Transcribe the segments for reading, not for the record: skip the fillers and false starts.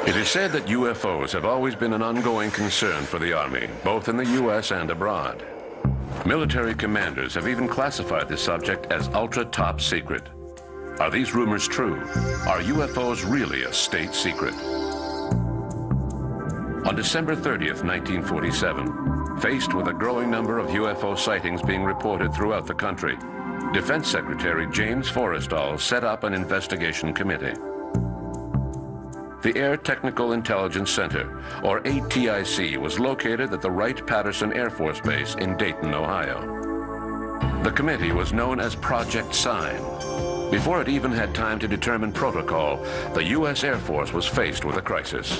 It is said that UFOs have always been an ongoing concern for the Army, both in the U.S. and abroad. Military commanders have even classified the subject as ultra-top secret. Are these rumors true? Are UFOs really a state secret? On December 30th, 1947, faced with a growing number of UFO sightings being reported throughout the country, Defense Secretary James Forrestal set up an investigation committee. The Air Technical Intelligence Center, or ATIC, was located at the Wright-Patterson Air Force Base in Dayton, Ohio. The committee was known as Project Sign. Before it even had time to determine protocol, the U.S. Air Force was faced with a crisis.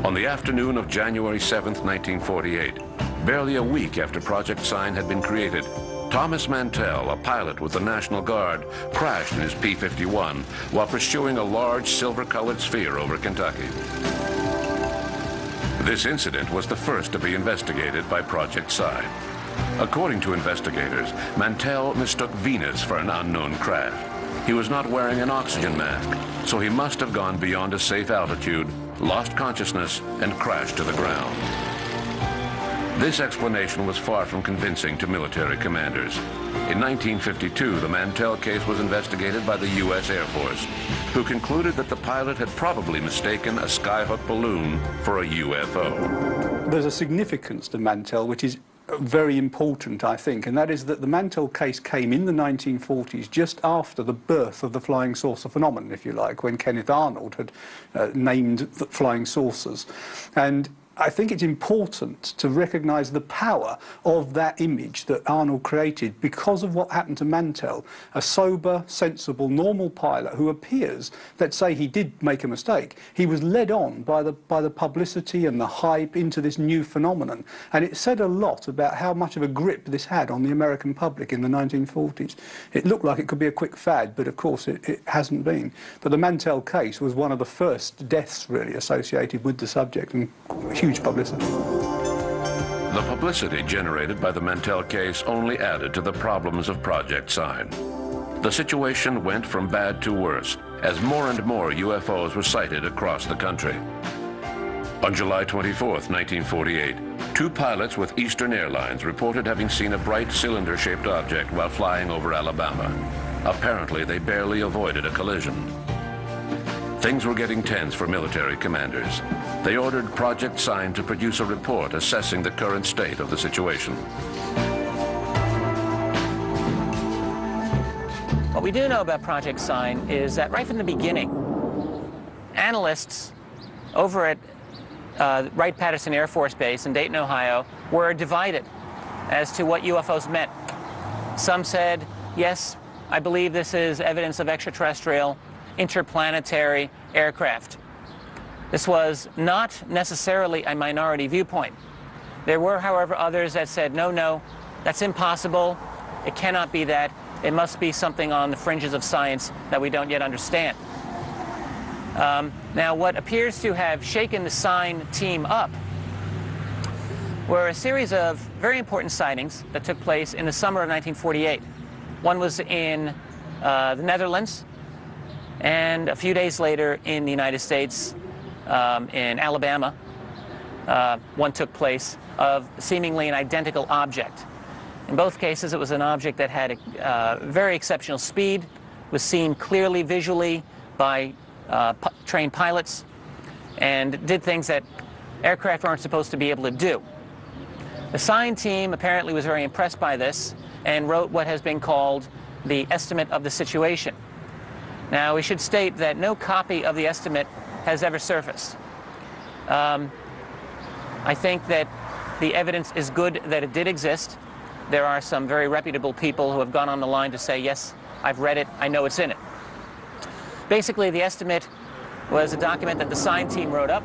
On the afternoon of January 7th, 1948, barely a week after Project Sign had been created, Thomas Mantell, a pilot with the National Guard, crashed in his P-51 while pursuing a large silver-colored sphere over Kentucky. This incident was the first to be investigated by Project Sign. According to investigators, Mantell mistook Venus for an unknown craft. He was not wearing an oxygen mask, so he must have gone beyond a safe altitude, lost consciousness, and crashed to the ground. This explanation was far from convincing to military commanders. In 1952, the Mantell case was investigated by the U.S. Air Force, who concluded that the pilot had probably mistaken a skyhook balloon for a UFO. There's a significance to Mantell which is very important, I think, and that is that the Mantell case came in the 1940s just after the birth of the flying saucer phenomenon, if you like, when Kenneth Arnold had named the flying saucers. And I think it's important to recognise the power of that image that Arnold created because of what happened to Mantell, a sober, sensible, normal pilot who appears, let's say he did make a mistake, he was led on by the publicity and the hype into this new phenomenon. And it said a lot about how much of a grip this had on the American public in the 1940s. It looked like it could be a quick fad, but of course it hasn't been. But the Mantell case was one of the first deaths really associated with the subject, and huge publicity. The publicity generated by the Mantell case only added to the problems of Project Sign. The situation went from bad to worse as more and more UFOs were sighted across the country. On July 24th, 1948, two pilots with Eastern Airlines reported having seen a bright cylinder-shaped object while flying over Alabama. Apparently, they barely avoided a collision. Things were getting tense for military commanders. They ordered Project Sign to produce a report assessing the current state of the situation. What we do know about Project Sign is that right from the beginning, analysts over at Wright-Patterson Air Force Base in Dayton, Ohio, were divided as to what UFOs meant. Some said, yes, I believe this is evidence of extraterrestrial, interplanetary aircraft. This was not necessarily a minority viewpoint. There were, however, others that said, no, no, that's impossible. It cannot be that. It must be something on the fringes of science that we don't yet understand. Now, what appears to have shaken the Sign team up were a series of very important sightings that took place in the summer of 1948. One was in the Netherlands, and a few days later in the United States, in Alabama, one took place of seemingly an identical object. In both cases, it was an object that had a very exceptional speed, was seen clearly visually by trained pilots, and did things that aircraft aren't supposed to be able to do. The Sign team apparently was very impressed by this and wrote what has been called the estimate of the situation. Now, we should state that no copy of the estimate has ever surfaced. I think that the evidence is good that it did exist. There are some very reputable people who have gone on the line to say, yes, I've read it, I know it's in it. Basically, the estimate was a document that the Sign team wrote up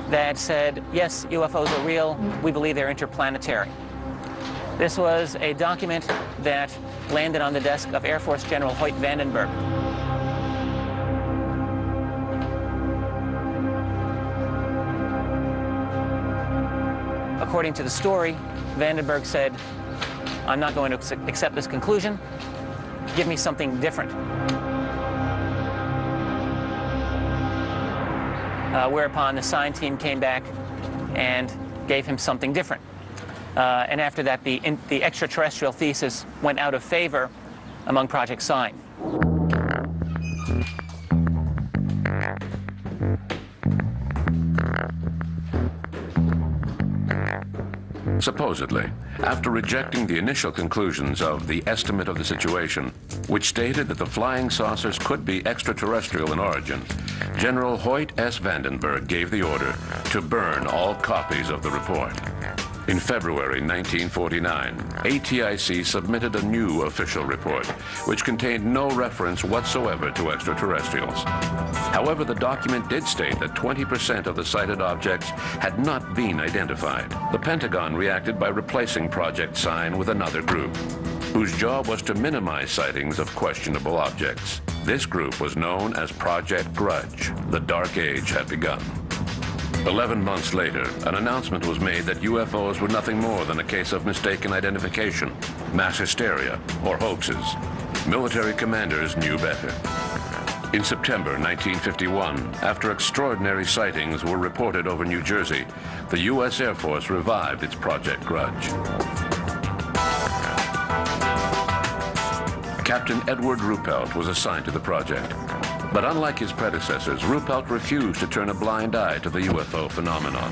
that said, yes, UFOs are real, we believe they're interplanetary. This was a document that landed on the desk of Air Force General Hoyt Vandenberg. According to the story, Vandenberg said, I'm not going to accept this conclusion. Give me something different. whereupon the sign team came back and gave him something different. And after that, the extraterrestrial thesis went out of favor among Project Sign. Supposedly, after rejecting the initial conclusions of the estimate of the situation, which stated that the flying saucers could be extraterrestrial in origin, General Hoyt S. Vandenberg gave the order to burn all copies of the report. In February 1949, ATIC submitted a new official report, which contained no reference whatsoever to extraterrestrials. However, the document did state that 20% of the sighted objects had not been identified. The Pentagon reacted by replacing Project Sign with another group, whose job was to minimize sightings of questionable objects. This group was known as Project Grudge. The Dark Age had begun. 11 months later, an announcement was made that UFOs were nothing more than a case of mistaken identification, mass hysteria, or hoaxes. Military commanders knew better. In September 1951, after extraordinary sightings were reported over New Jersey, the U.S. Air Force revived its Project Grudge. Captain Edward Ruppelt was assigned to the project. But unlike his predecessors, Ruppelt refused to turn a blind eye to the UFO phenomenon.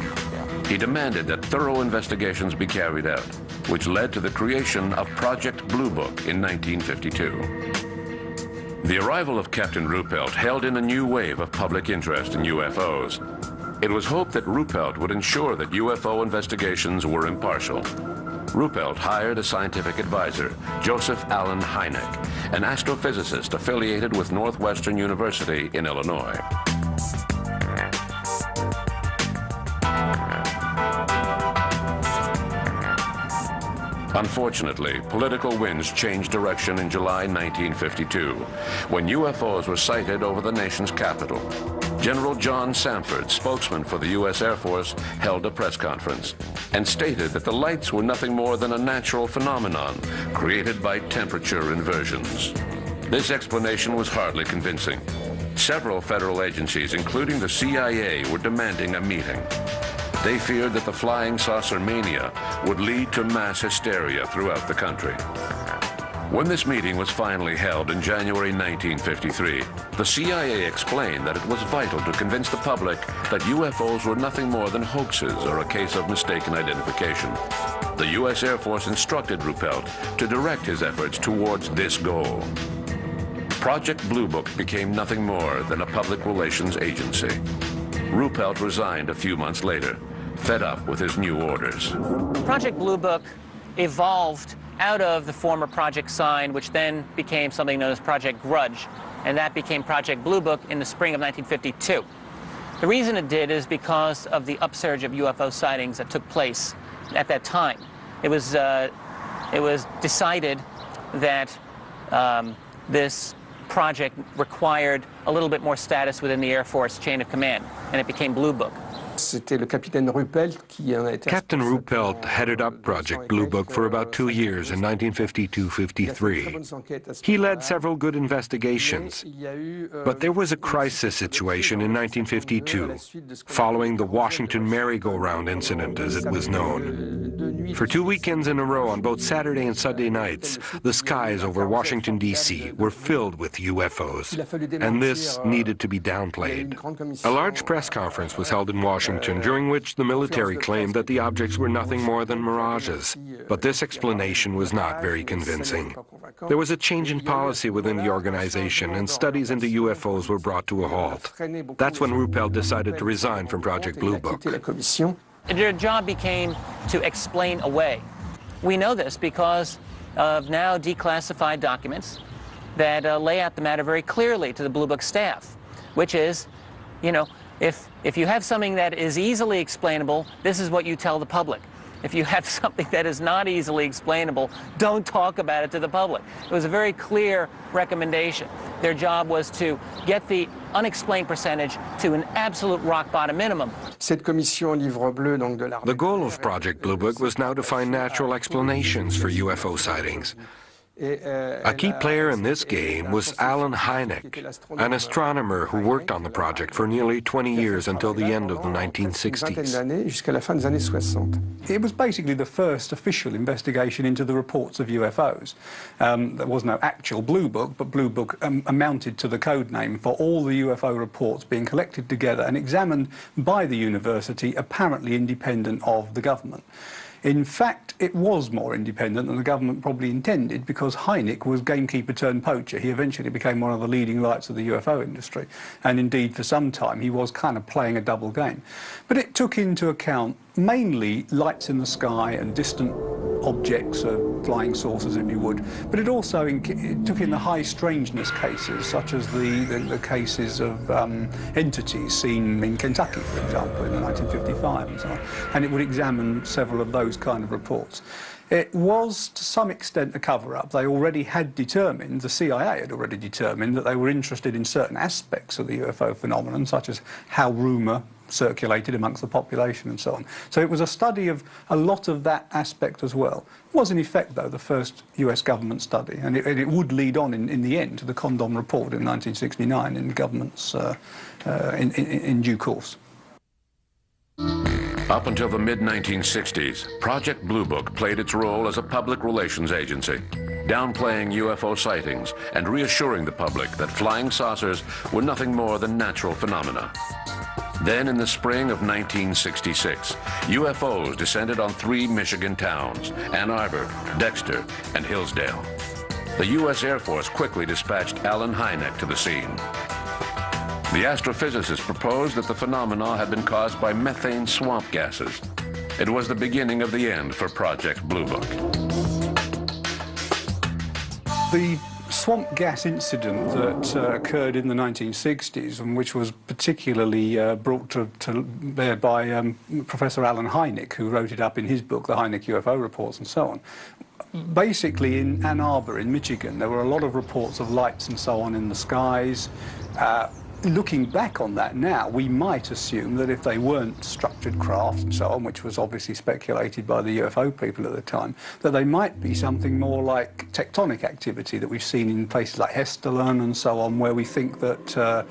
He demanded that thorough investigations be carried out, which led to the creation of Project Blue Book in 1952. The arrival of Captain Ruppelt held in a new wave of public interest in UFOs. It was hoped that Ruppelt would ensure that UFO investigations were impartial. Ruppelt hired a scientific advisor, Joseph Allen Hynek, an astrophysicist affiliated with Northwestern University in Illinois. Unfortunately, political winds changed direction in July 1952, when UFOs were sighted over the nation's capital. General John Samford, spokesman for the U.S. Air Force, held a press conference and stated that the lights were nothing more than a natural phenomenon created by temperature inversions. This explanation was hardly convincing. Several federal agencies, including the CIA, were demanding a meeting. They feared that the flying saucer mania would lead to mass hysteria throughout the country. When this meeting was finally held in January 1953, the CIA explained that it was vital to convince the public that UFOs were nothing more than hoaxes or a case of mistaken identification. The U.S. Air Force instructed Ruppelt to direct his efforts towards this goal. Project Blue Book became nothing more than a public relations agency. Ruppelt resigned a few months later, fed up with his new orders. Project Blue Book evolved out of the former Project Sign, which then became something known as Project Grudge, and that became Project Blue Book in the spring of 1952. The reason it did is because of the upsurge of UFO sightings that took place at that time. It was decided that this project required a little bit more status within the Air Force chain of command, and it became Blue Book. Captain Ruppelt headed up Project Blue Book for about 2 years in 1952-53. He led several good investigations, but there was a crisis situation in 1952, following the Washington merry-go-round incident, as it was known. For 2 weekends in a row, on both Saturday and Sunday nights, the skies over Washington, D.C. were filled with UFOs, and this needed to be downplayed. A large press conference was held in Washington, during which the military claimed that the objects were nothing more than mirages. But this explanation was not very convincing. There was a change in policy within the organization, and studies into UFOs were brought to a halt. That's when Ruppelt decided to resign from Project Blue Book. Their job became to explain away. We know this because of now declassified documents that lay out the matter very clearly to the Blue Book staff, which is, you know, if you have something that is easily explainable, this is what you tell the public. If you have something that is not easily explainable, don't talk about it to the public. It was a very clear recommendation. Their job was to get the unexplained percentage to an absolute rock bottom minimum. The goal of Project Blue Book was now to find natural explanations for UFO sightings. A key player in this game was Alan Hynek, an astronomer who worked on the project for nearly 20 years until the end of the 1960s. It was basically the first official investigation into the reports of UFOs. There was no actual Blue Book, but Blue Book amounted to the code name for all the UFO reports being collected together and examined by the university, apparently independent of the government. In fact, it was more independent than the government probably intended, because Hynek was gamekeeper turned poacher. He eventually became one of the leading lights of the UFO industry. And indeed, for some time, he was kind of playing a double game. But it took into account mainly lights in the sky and distant objects, flying saucers, if you would. But it also it took in the high strangeness cases, such as the cases of entities seen in Kentucky, for example, in 1955 and so on. And it would examine several of those kind of reports. It was, to some extent, a cover-up. They already had determined, the CIA had already determined, that they were interested in certain aspects of the UFO phenomenon, such as how rumour circulated amongst the population and so on. So it was a study of a lot of that aspect as well. It was, in effect, though, the first US government study, and it would lead on, in the end, to the Condon Report in 1969 in government's in due course. Up until the mid-1960s, Project Blue Book played its role as a public relations agency, downplaying UFO sightings and reassuring the public that flying saucers were nothing more than natural phenomena. Then, in the spring of 1966, UFOs descended on 3 Michigan towns: Ann Arbor, Dexter, and Hillsdale. The U.S. Air Force quickly dispatched Alan Hynek to the scene. The astrophysicist proposed that the phenomena had been caused by methane swamp gases. It was the beginning of the end for Project Blue Book. The swamp gas incident that occurred in the 1960s, and which was particularly brought to bear by Professor Alan Hynek, who wrote it up in his book, The Hynek UFO Reports and so on. Basically, in Ann Arbor, in Michigan, there were a lot of reports of lights and so on in the skies. Looking back on that now, we might assume that if they weren't structured craft and so on, which was obviously speculated by the UFO people at the time, that they might be something more like tectonic activity that we've seen in places like Hessdalen and so on, where we think that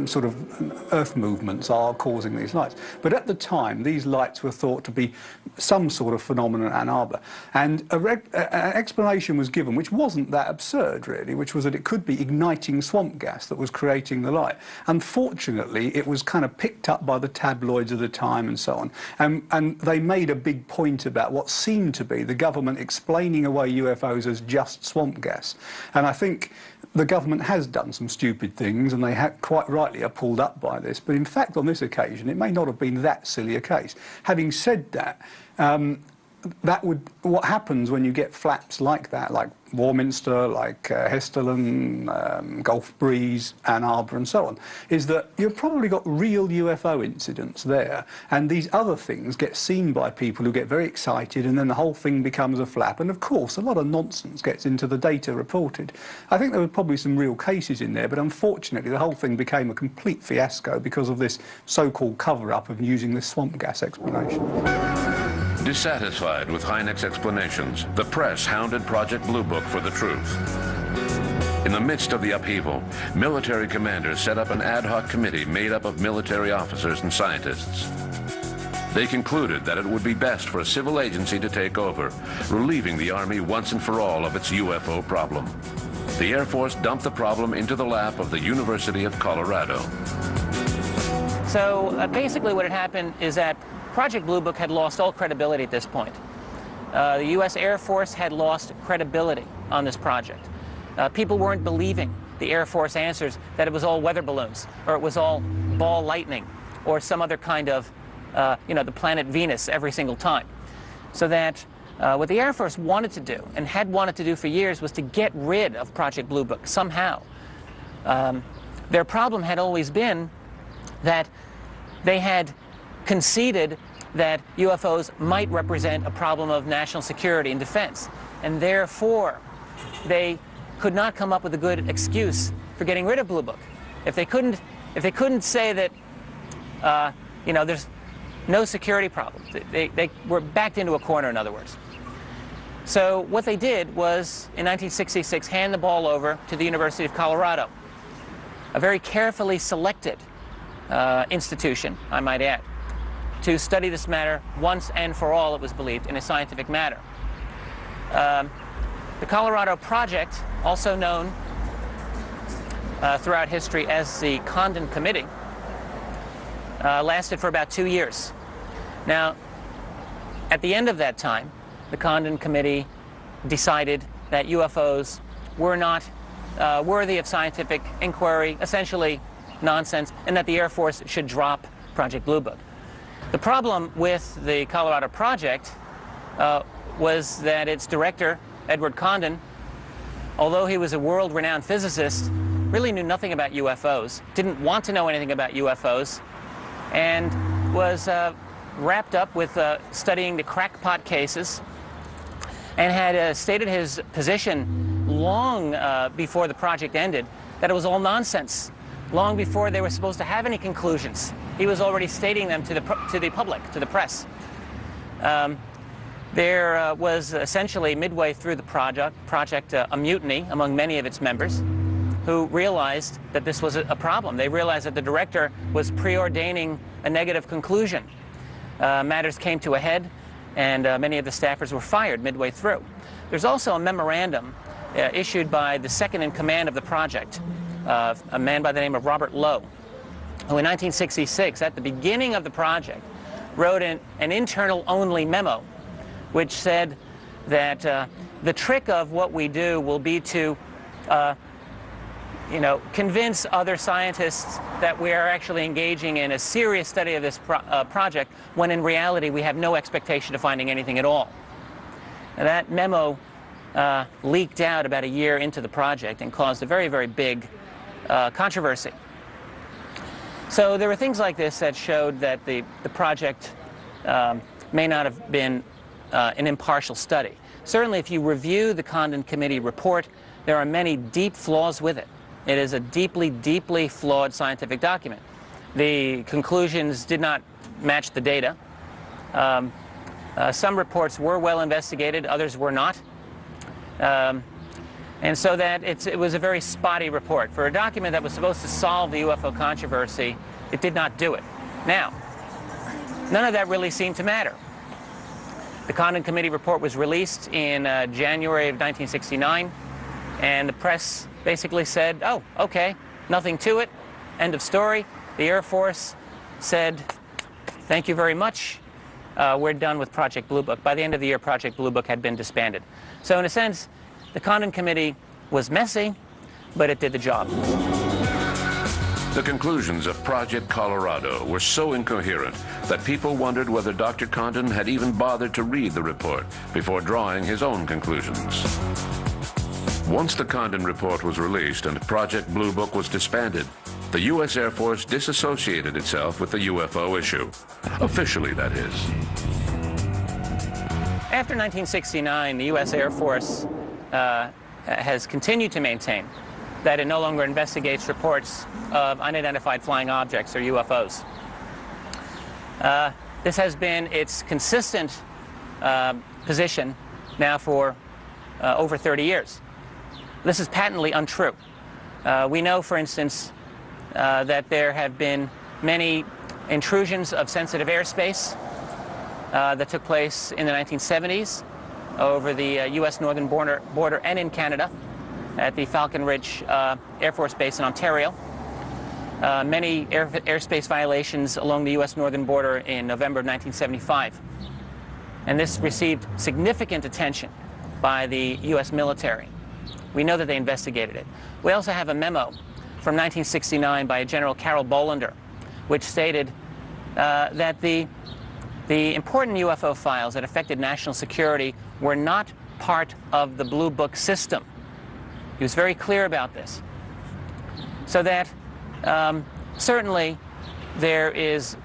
sort of earth movements are causing these lights. But at the time, these lights were thought to be some sort of phenomenon in Ann Arbor. And an explanation was given, which wasn't that absurd, really, which was that it could be igniting swamp gas that was creating the light. Unfortunately, it was kind of picked up by the tabloids of the time and so on. And they made a big point about what seemed to be the government explaining away UFOs as just swamp gas. And I think the government has done some stupid things, and they quite rightly are pulled up by this. But in fact, on this occasion, it may not have been that silly a case. Having said that, what happens when you get flaps like that, like Warminster, like Hessdalen, Gulf Breeze, Ann Arbor and so on, is that you've probably got real UFO incidents there, and these other things get seen by people who get very excited, and then the whole thing becomes a flap, and of course a lot of nonsense gets into the data reported. I think there were probably some real cases in there, but unfortunately the whole thing became a complete fiasco because of this so-called cover-up of using this swamp gas explanation. Dissatisfied with Hynek's explanations, the press hounded Project Blue Book for the truth. In the midst of the upheaval, military commanders set up an ad hoc committee made up of military officers and scientists. They concluded that it would be best for a civil agency to take over, relieving the Army once and for all of its UFO problem. The Air Force dumped the problem into the lap of the University of Colorado. So basically what had happened is that Project Blue Book had lost all credibility at this point. The U.S. Air Force had lost credibility on this project. People weren't believing the Air Force answers that it was all weather balloons, or it was all ball lightning, or some other kind of, the planet Venus every single time. So that what the Air Force wanted to do, and had wanted to do for years, was to get rid of Project Blue Book somehow. Their problem had always been that they had conceded that UFOs might represent a problem of national security and defense, and therefore they could not come up with a good excuse for getting rid of Blue Book. If they couldn't say that there's no security problem, they were backed into a corner, in other words. So what they did was, in 1966, hand the ball over to the University of Colorado, a very carefully selected institution, I might add, to study this matter once and for all, it was believed, in a scientific manner. The Colorado Project, also known throughout history as the Condon Committee, lasted for about 2 years. Now, at the end of that time, the Condon Committee decided that UFOs were not worthy of scientific inquiry, essentially nonsense, and that the Air Force should drop Project Blue Book. The problem with the Colorado Project was that its director, Edward Condon, although he was a world-renowned physicist, really knew nothing about UFOs, didn't want to know anything about UFOs, and was wrapped up with studying the crackpot cases, and had stated his position long before the project ended that it was all nonsense, long before they were supposed to have any conclusions. He was already stating them to the public, to the press. There was essentially, midway through the project a mutiny among many of its members who realized that this was a problem. They realized that the director was preordaining a negative conclusion. Matters came to a head, and many of the staffers were fired midway through. There's also a memorandum issued by the second in command of the project, a man by the name of Robert Lowe, who in 1966, at the beginning of the project, wrote an internal-only memo, which said that the trick of what we do will be to convince other scientists that we are actually engaging in a serious study of this project, when in reality we have no expectation of finding anything at all. Now, that memo leaked out about a year into the project and caused a very, very big controversy. So there were things like this that showed that the project may not have been an impartial study. Certainly, if you review the Condon Committee report, there are many deep flaws with it. It is a deeply, deeply flawed scientific document. The conclusions did not match the data. Some reports were well investigated, others were not. And so that it was a very spotty report. For a document that was supposed to solve the UFO controversy, it did not do it. Now, none of that really seemed to matter. The Condon Committee report was released in January of 1969, and the press basically said, oh, okay, nothing to it, end of story. The Air Force said, thank you very much, we're done with Project Blue Book. By the end of the year, Project Blue Book had been disbanded. So in a sense, the Condon Committee was messy, but it did the job. The conclusions of Project Colorado were so incoherent that people wondered whether Dr. Condon had even bothered to read the report before drawing his own conclusions. Once the Condon report was released and Project Blue Book was disbanded, the U.S. Air Force disassociated itself with the UFO issue. Officially, that is. After 1969, the U.S. Air Force has continued to maintain that it no longer investigates reports of unidentified flying objects, or UFOs. This has been its consistent position now for over 30 years. This is patently untrue. We know, for instance, that there have been many intrusions of sensitive airspace that took place in the 1970s over the U.S. northern border and in Canada at the Falcon Ridge Air Force Base in Ontario. Many airspace violations along the U.S. northern border in November of 1975. And this received significant attention by the U.S. military. We know that they investigated it. We also have a memo from 1969 by General Carol Bolander, which stated that the important UFO files that affected national security were not part of the Blue Book system. He was very clear about this. So that certainly there is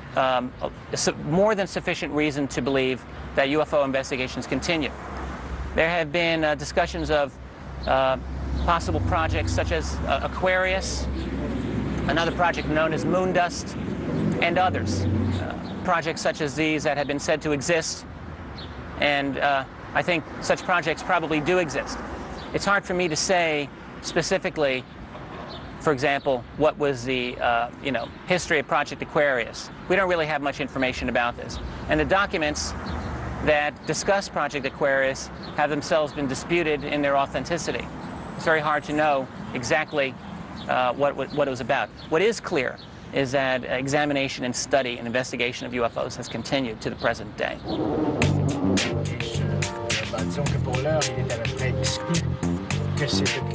more than sufficient reason to believe that UFO investigations continue. There have been discussions of possible projects such as Aquarius, another project known as Moondust, and others. Projects such as these that have been said to exist, and I think such projects probably do exist. It's hard for me to say specifically, for example, what was the history of Project Aquarius. We don't really have much information about this. And the documents that discuss Project Aquarius have themselves been disputed in their authenticity. It's very hard to know exactly what it was about. What is clear is that examination and study and investigation of UFOs has continued to the present day.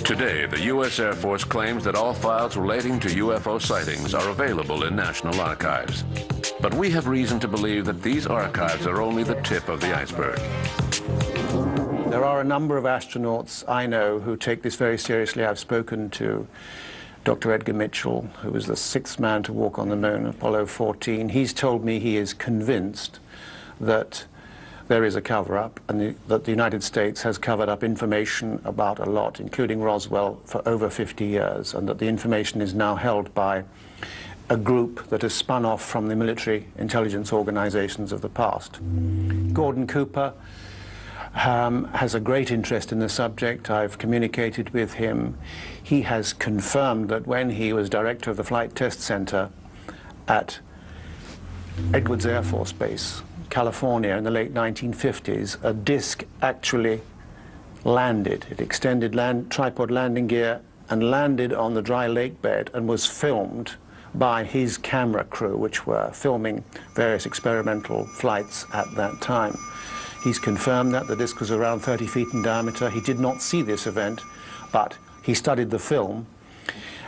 Today, the U.S. Air Force claims that all files relating to UFO sightings are available in national archives. But we have reason to believe that these archives are only the tip of the iceberg. There are a number of astronauts I know who take this very seriously. I've spoken to Dr. Edgar Mitchell, who was the 6th man to walk on the moon, Apollo 14. He's told me he is convinced that there is a cover-up and that the United States has covered up information about a lot, including Roswell, for over 50 years, and that the information is now held by a group that has spun off from the military intelligence organizations of the past. Gordon Cooper has a great interest in the subject. I've communicated with him. He has confirmed that when he was director of the Flight Test Center at Edwards Air Force Base, California, in the late 1950s, a disc actually landed. It extended tripod landing gear and landed on the dry lake bed and was filmed by his camera crew, which were filming various experimental flights at that time. He's confirmed that the disc was around 30 feet in diameter. He did not see this event, but he studied the film,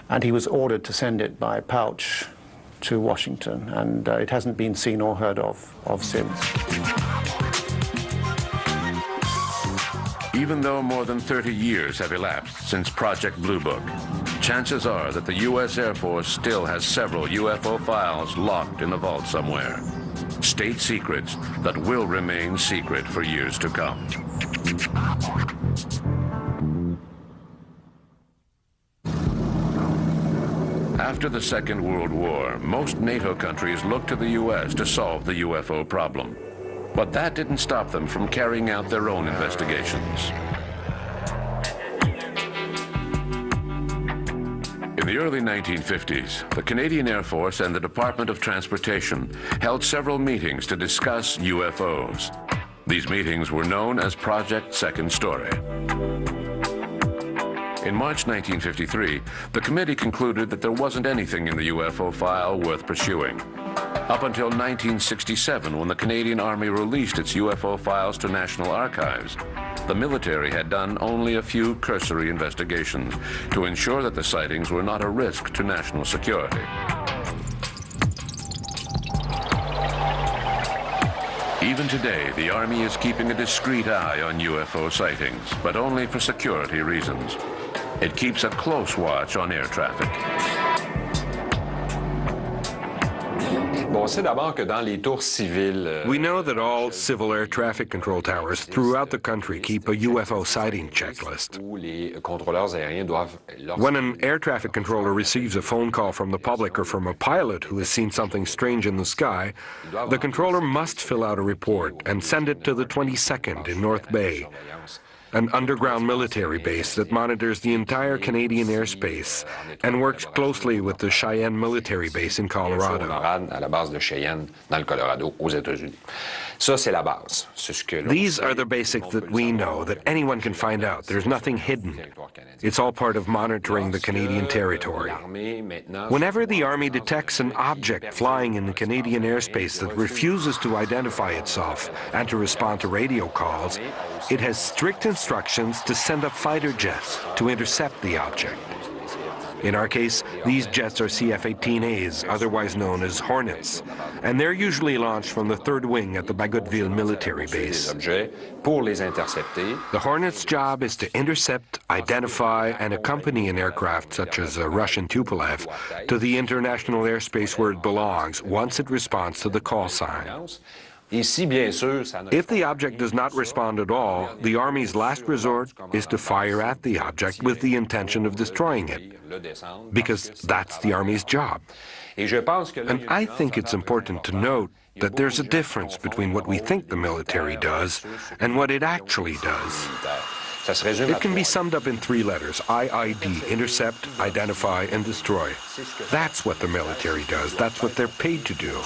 and he was ordered to send it by pouch to Washington, and it hasn't been seen or heard of since. Even though more than 30 years have elapsed since Project Blue Book, chances are that the U.S. Air Force still has several UFO files locked in a vault somewhere. State secrets that will remain secret for years to come. After the Second World War, most NATO countries looked to the U.S. to solve the UFO problem. But that didn't stop them from carrying out their own investigations. In the early 1950s, the Canadian Air Force and the Department of Transportation held several meetings to discuss UFOs. These meetings were known as Project Second Story. In March 1953, the committee concluded that there wasn't anything in the UFO file worth pursuing. Up until 1967, when the Canadian Army released its UFO files to national archives, the military had done only a few cursory investigations to ensure that the sightings were not a risk to national security. Even today, the Army is keeping a discreet eye on UFO sightings, but only for security reasons. It keeps a close watch on air traffic. We know that all civil air traffic control towers throughout the country keep a UFO sighting checklist. When an air traffic controller receives a phone call from the public or from a pilot who has seen something strange in the sky, the controller must fill out a report and send it to the 22nd in North Bay, an underground military base that monitors the entire Canadian airspace and works closely with the Cheyenne military base in Colorado. These are the basics that we know, that anyone can find out. There's nothing hidden. It's all part of monitoring the Canadian territory. Whenever the Army detects an object flying in the Canadian airspace that refuses to identify itself and to respond to radio calls, it has strict instructions to send up fighter jets to intercept the object. In our case, these jets are CF-18As, otherwise known as Hornets, and they're usually launched from the 3rd Wing at the Bagotville military base. The Hornets' job is to intercept, identify, and accompany an aircraft such as a Russian Tupolev to the international airspace where it belongs once it responds to the call sign. If the object does not respond at all, the Army's last resort is to fire at the object with the intention of destroying it, because that's the Army's job. And I think it's important to note that there's a difference between what we think the military does and what it actually does. It can be summed up in 3 letters: IID, intercept, identify, and destroy. That's what the military does. That's what they're paid to do.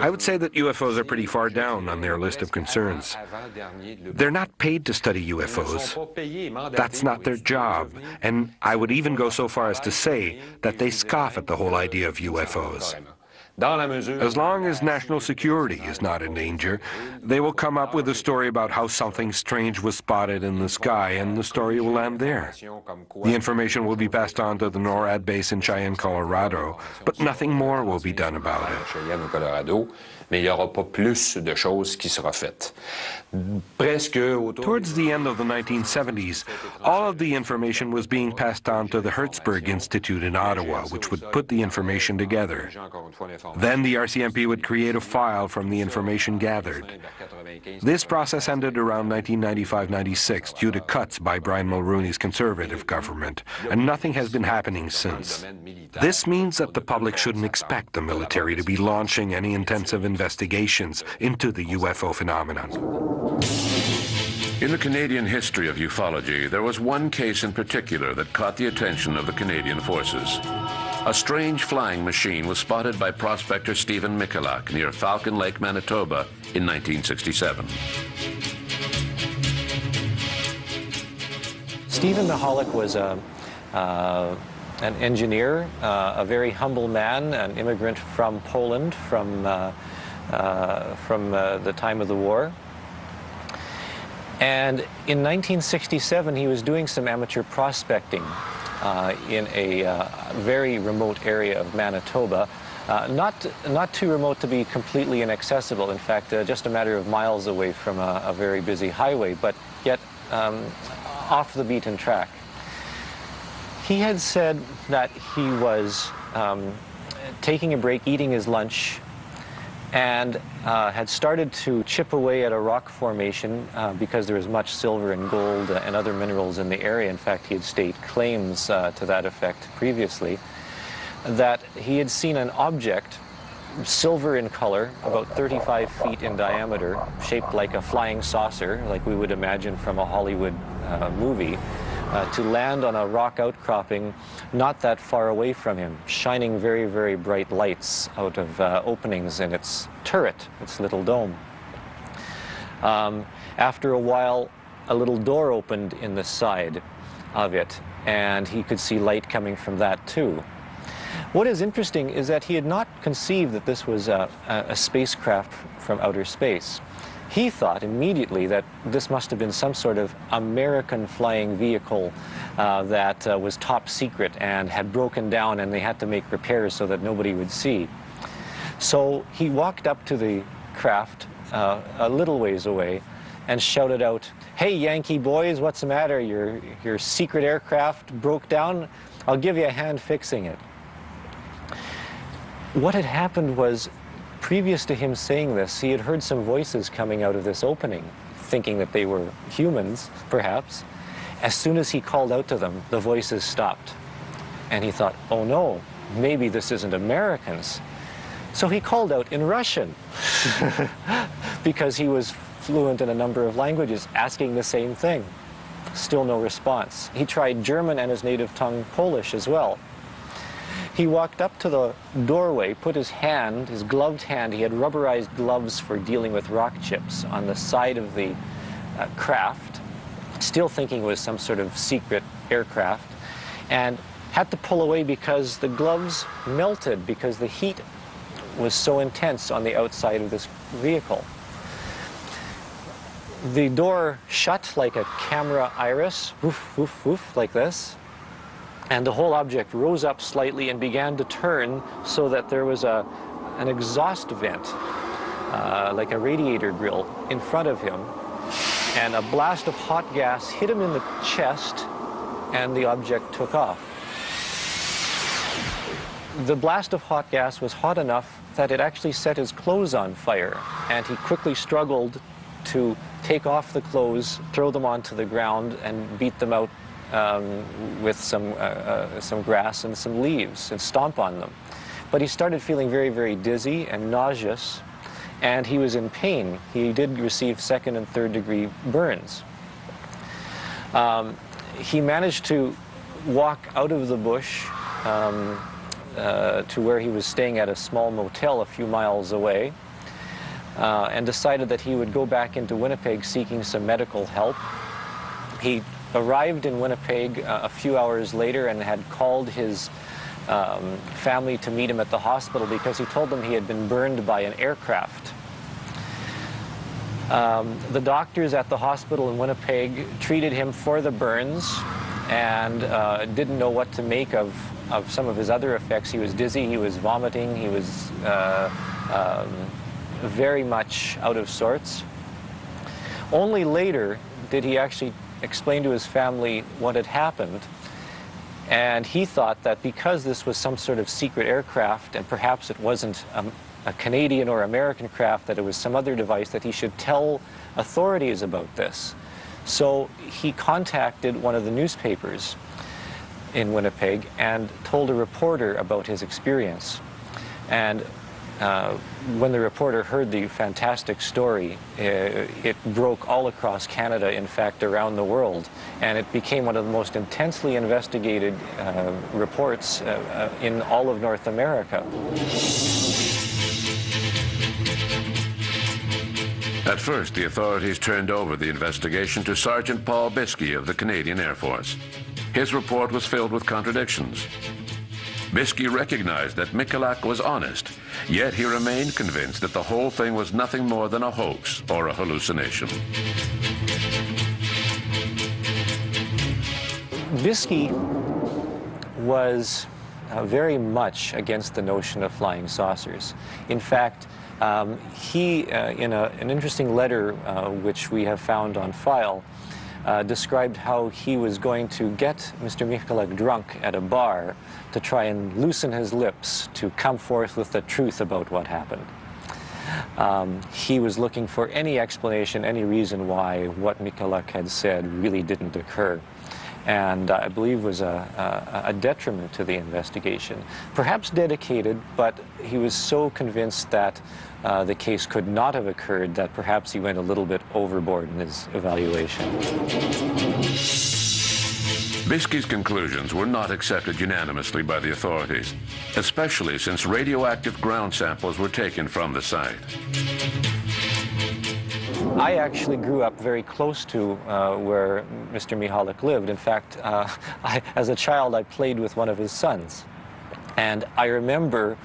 I would say that UFOs are pretty far down on their list of concerns. They're not paid to study UFOs. That's not their job. And I would even go so far as to say that they scoff at the whole idea of UFOs. As long as national security is not in danger, they will come up with a story about how something strange was spotted in the sky, and the story will end there. The information will be passed on to the NORAD base in Cheyenne, Colorado, but nothing more will be done about it. Towards the end of the 1970s, all of the information was being passed on to the Hertzberg Institute in Ottawa, which would put the information together. Then the RCMP would create a file from the information gathered. This process ended around 1995-96 due to cuts by Brian Mulrooney's Conservative government, and nothing has been happening since. This means that the public shouldn't expect the military to be launching any intensive investigations into the UFO phenomenon. In the Canadian history of ufology, there was one case in particular that caught the attention of the Canadian forces. A strange flying machine was spotted by prospector Stephen Michalak near Falcon Lake, Manitoba in 1967. Stephen Michalak was an engineer, a very humble man, an immigrant from Poland from the time of the war. And in 1967, he was doing some amateur prospecting in a very remote area of Manitoba. Not too remote to be completely inaccessible. In fact, just a matter of miles away from a very busy highway, but yet off the beaten track. He had said that he was taking a break, eating his lunch, and had started to chip away at a rock formation because there was much silver and gold and other minerals in the area. In fact, he had staked claims to that effect previously. That he had seen an object, silver in color, about 35 feet in diameter, shaped like a flying saucer, like we would imagine from a Hollywood movie, to land on a rock outcropping not that far away from him, shining very, very bright lights out of openings in its turret, its little dome. After a while, a little door opened in the side of it, and he could see light coming from that too. What is interesting is that he had not conceived that this was a spacecraft from outer space. He thought immediately that this must have been some sort of American flying vehicle that was top secret and had broken down, and they had to make repairs so that nobody would see. So he walked up to the craft a little ways away and shouted out, "Hey, Yankee boys, what's the matter? Your secret aircraft broke down? I'll give you a hand fixing it." What had happened was, previous to him saying this, he had heard some voices coming out of this opening, thinking that they were humans, perhaps. As soon as he called out to them, the voices stopped. And he thought, oh no, maybe this isn't Americans. So he called out in Russian, because he was fluent in a number of languages, asking the same thing. Still no response. He tried German and his native tongue Polish as well. He walked up to the doorway, put his hand, his gloved hand, he had rubberized gloves for dealing with rock chips, on the side of the craft, still thinking it was some sort of secret aircraft, and had to pull away because the gloves melted because the heat was so intense on the outside of this vehicle. The door shut like a camera iris, woof, woof, woof, like this. And the whole object rose up slightly and began to turn so that there was an exhaust vent, like a radiator grill, in front of him. And a blast of hot gas hit him in the chest, and the object took off. the blast of hot gas was hot enough that it actually set his clothes on fire, and he quickly struggled to take off the clothes, throw them onto the ground, and beat them out with some grass and some leaves and stomp on them. But he started feeling very, very dizzy and nauseous, and he was in pain. He did receive second and third degree burns. He managed to walk out of the bush to where he was staying at a small motel a few miles away, and decided that he would go back into Winnipeg seeking some medical help. He arrived in Winnipeg a few hours later and had called his family to meet him at the hospital because he told them he had been burned by an aircraft. The doctors at the hospital in Winnipeg treated him for the burns and didn't know what to make of some of his other effects. He was dizzy, he was vomiting, he was very much out of sorts. Only later did he actually explain to his family what had happened, and he thought that because this was some sort of secret aircraft and perhaps it wasn't a Canadian or American craft, that it was some other device, that he should tell authorities about this. So he contacted one of the newspapers in Winnipeg and told a reporter about his experience. And when the reporter heard the fantastic story, it broke all across Canada, in fact around the world, and it became one of the most intensely investigated reports in all of North America. At first, the authorities turned over the investigation to Sergeant Paul Biskey of the Canadian Air Force. His report was filled with contradictions. Biskey recognized that Michalak was honest, yet he remained convinced that the whole thing was nothing more than a hoax or a hallucination. Biskey was very much against the notion of flying saucers. In fact, he, in an interesting letter which we have found on file, described how he was going to get Mr. Michalak drunk at a bar to try and loosen his lips to come forth with the truth about what happened. He was looking for any explanation, any reason why what Michalak had said really didn't occur, and I believe was a detriment to the investigation. Perhaps dedicated, but he was so convinced that the case could not have occurred that perhaps he went a little bit overboard in his evaluation. Biskey's conclusions were not accepted unanimously by the authorities, especially since radioactive ground samples were taken from the site. I actually grew up very close to where Mr. Michalak lived. In fact, as a child, I played with one of his sons. And I remember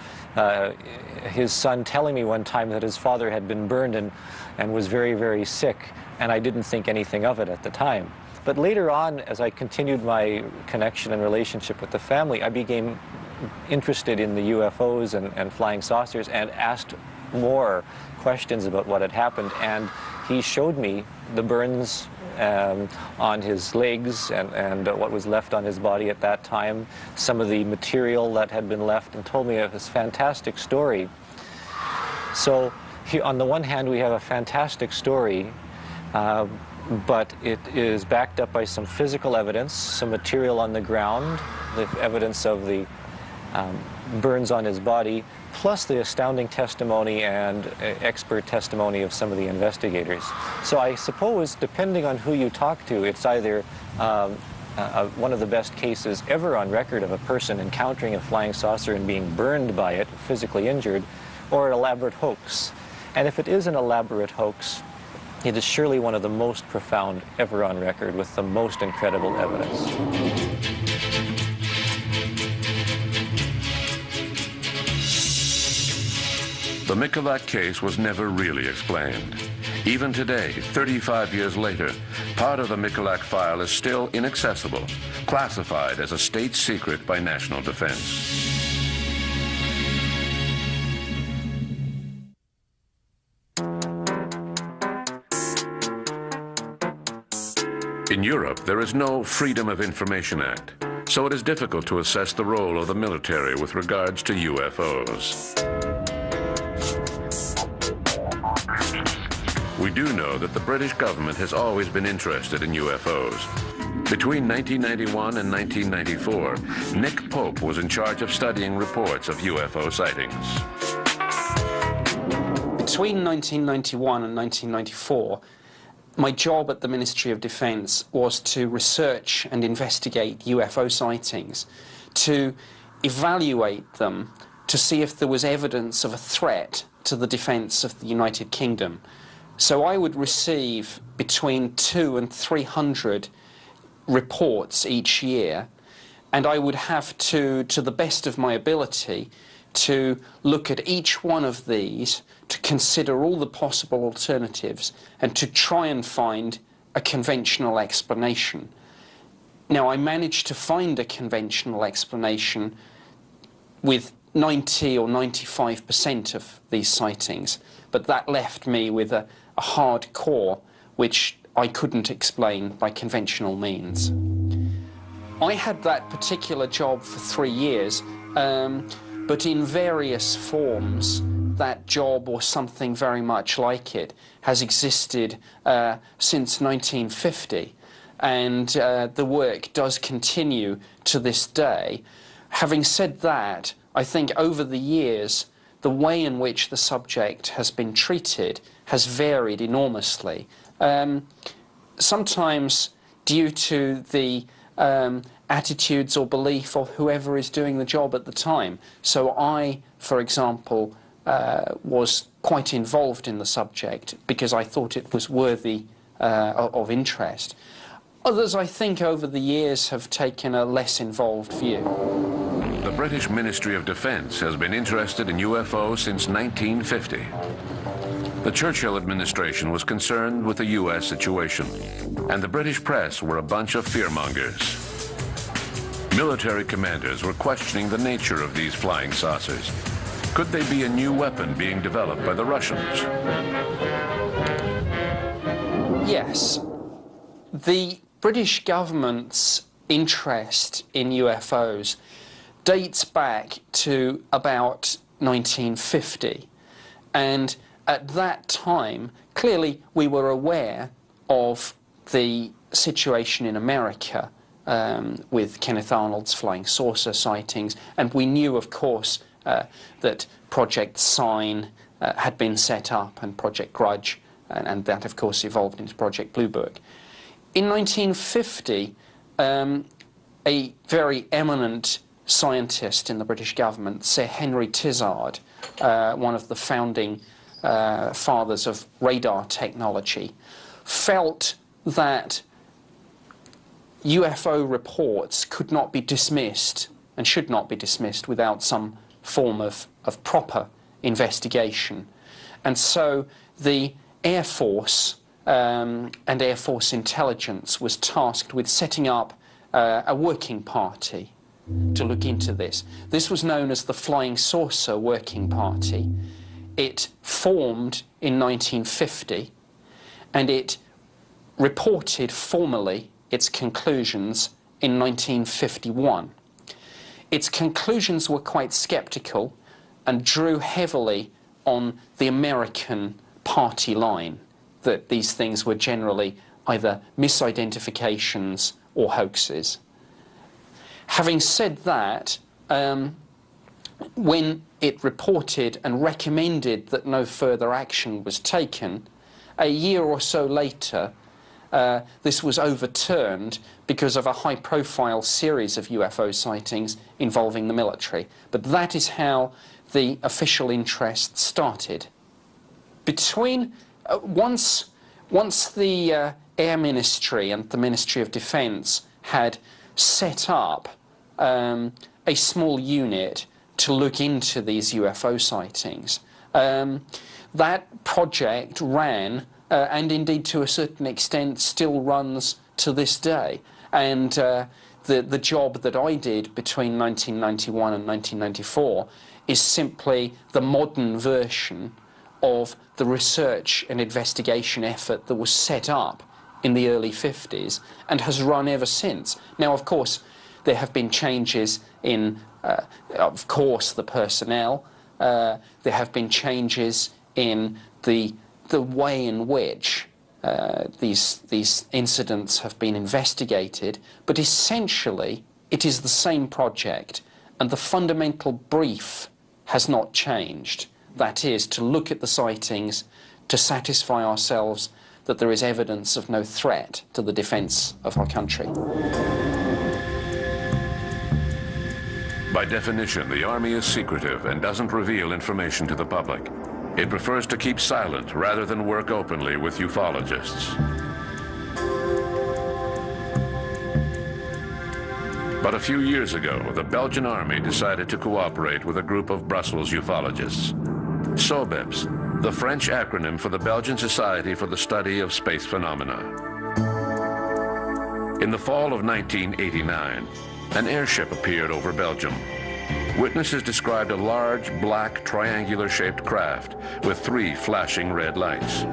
his son telling me one time that his father had been burned and was very, very sick, and I didn't think anything of it at the time. But later on, as I continued my connection and relationship with the family, I became interested in the UFOs and flying saucers and asked more questions about what had happened, and he showed me the burns on his legs and what was left on his body at that time, some of the material that had been left, and told me of this fantastic story. So on the one hand, we have a fantastic story, but it is backed up by some physical evidence, some material on the ground, the evidence of the burns on his body, plus the astounding testimony and expert testimony of some of the investigators. So I suppose, depending on who you talk to, it's either one of the best cases ever on record of a person encountering a flying saucer and being burned by it, physically injured, or an elaborate hoax. And if it is an elaborate hoax, it is surely one of the most profound ever on record with the most incredible evidence. The Michalak case was never really explained. Even today, 35 years later, part of the Michalak file is still inaccessible, classified as a state secret by National Defense. In Europe, there is no Freedom of Information Act. so it is difficult to assess the role of the military with regards to UFOs. We do know that the British government has always been interested in UFOs. Between 1991 and 1994, Nick Pope was in charge of studying reports of UFO sightings. Between 1991 and 1994, my job at the Ministry of Defence was to research and investigate UFO sightings, to evaluate them, to see if there was evidence of a threat to the defence of the United Kingdom. So I would receive between 200 and 300 reports each year, and I would have to the best of my ability, to look at each one of these, to consider all the possible alternatives, and to try and find a conventional explanation. Now, I managed to find a conventional explanation with 90 or 95% of these sightings, but that left me with a hard core which I couldn't explain by conventional means. I had that particular job for 3 years, but in various forms that job or something very much like it has existed since 1950, and the work does continue to this day. Having said that, I think over the years the way in which the subject has been treated has varied enormously. Sometimes due to the attitudes or belief of whoever is doing the job at the time. So I, for example, was quite involved in the subject because I thought it was worthy of interest. Others, I think, over the years have taken a less involved view. The British Ministry of Defence has been interested in UFOs since 1950. The Churchill administration was concerned with the US situation, and the British press were a bunch of fearmongers. Military commanders were questioning the nature of these flying saucers. Could they be a new weapon being developed by the Russians? Yes. The British government's interest in UFOs dates back to about 1950, and at that time clearly we were aware of the situation in America with Kenneth Arnold's flying saucer sightings, and we knew, of course, that Project Sign had been set up, and Project Grudge, and that of course evolved into Project Bluebook. In 1950, a very eminent scientist in the British government, Sir Henry Tizard, one of the founding fathers of radar technology, felt that UFO reports could not be dismissed and should not be dismissed without some form of proper investigation. And so the Air Force and Air Force intelligence was tasked with setting up a working party to look into this. This was known as the Flying Saucer Working Party. It formed in 1950, and it reported formally its conclusions in 1951. Its conclusions were quite sceptical and drew heavily on the American party line, that these things were generally either misidentifications or hoaxes. Having said that, when it reported and recommended that no further action was taken, a year or so later, this was overturned because of a high-profile series of UFO sightings involving the military. But that is how the official interest started. Once the Air Ministry and the Ministry of Defence had set up a small unit to look into these UFO sightings, that project ran, and indeed to a certain extent still runs to this day. And the job that I did between 1991 and 1994 is simply the modern version of the research and investigation effort that was set up in the early 50s and has run ever since. Now, of course, There have been changes in, of course, the personnel. There have been changes in the way in which these incidents have been investigated, but essentially it is the same project, and the fundamental brief has not changed. That is, to look at the sightings, to satisfy ourselves that there is evidence of no threat to the defence of our country. By definition, the Army is secretive and doesn't reveal information to the public. It prefers to keep silent rather than work openly with ufologists. But a few years ago, the Belgian Army decided to cooperate with a group of Brussels ufologists. SOBEPS, the French acronym for the Belgian Society for the Study of Space Phenomena. In the fall of 1989, an airship appeared over Belgium. Witnesses described a large, black, triangular-shaped craft with 3 flashing red lights.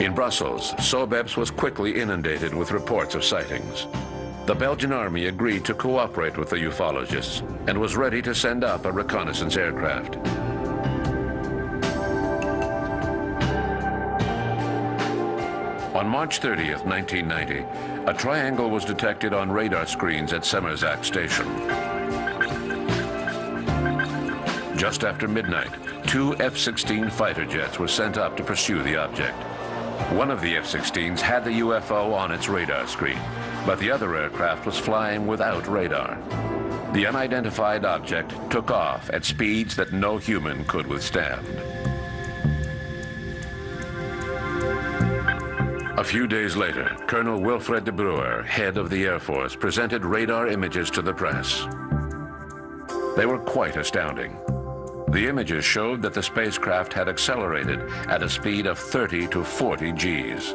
In Brussels, SOBEPS was quickly inundated with reports of sightings. The Belgian Army agreed to cooperate with the ufologists and was ready to send up a reconnaissance aircraft. On March 30th, 1990, a triangle was detected on radar screens at Semmerzak Station. Just after midnight, 2 F-16 fighter jets were sent up to pursue the object. One of the F-16s had the UFO on its radar screen, but the other aircraft was flying without radar. The unidentified object took off at speeds that no human could withstand. A few days later, Colonel Wilfred de Bruer, head of the Air Force, presented radar images to the press. They were quite astounding. The images showed that the spacecraft had accelerated at a speed of 30 to 40 Gs.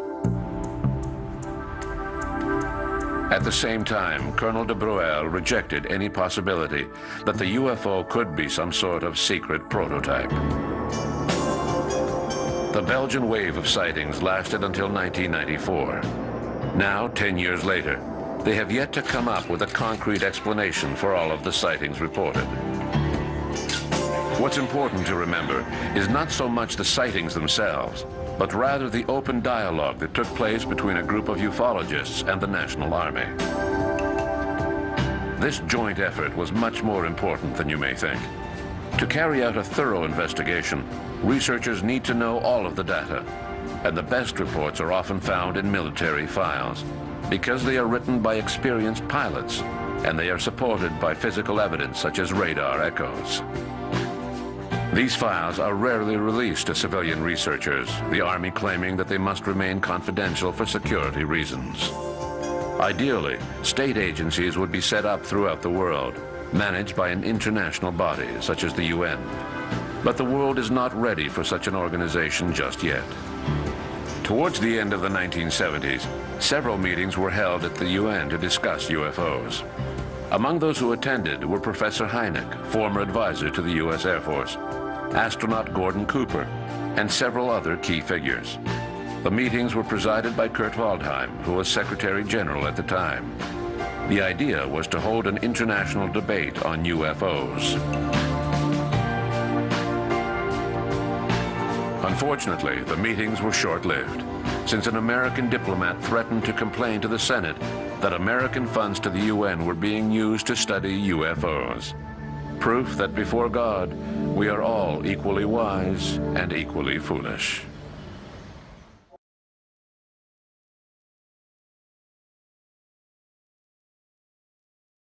At the same time, Colonel de Bruer rejected any possibility that the UFO could be some sort of secret prototype. The Belgian wave of sightings lasted until 1994. Now, 10 years later, they have yet to come up with a concrete explanation for all of the sightings reported. What's important to remember is not so much the sightings themselves, but rather the open dialogue that took place between a group of ufologists and the National Army. This joint effort was much more important than you may think. To carry out a thorough investigation, researchers need to know all of the data, and the best reports are often found in military files, because they are written by experienced pilots, and they are supported by physical evidence such as radar echoes. These files are rarely released to civilian researchers, the Army claiming that they must remain confidential for security reasons. Ideally, state agencies would be set up throughout the world, managed by an international body such as the UN. But the world is not ready for such an organization just yet. Towards the end of the 1970s, several meetings were held at the UN to discuss UFOs. Among those who attended were Professor Hynek, former advisor to the U.S. Air Force, astronaut Gordon Cooper, and several other key figures. The meetings were presided by Kurt Waldheim, who was Secretary General at the time. The idea was to hold an international debate on UFOs. Unfortunately, the meetings were short-lived, since an American diplomat threatened to complain to the Senate that American funds to the UN were being used to study UFOs. Proof that before God, we are all equally wise and equally foolish.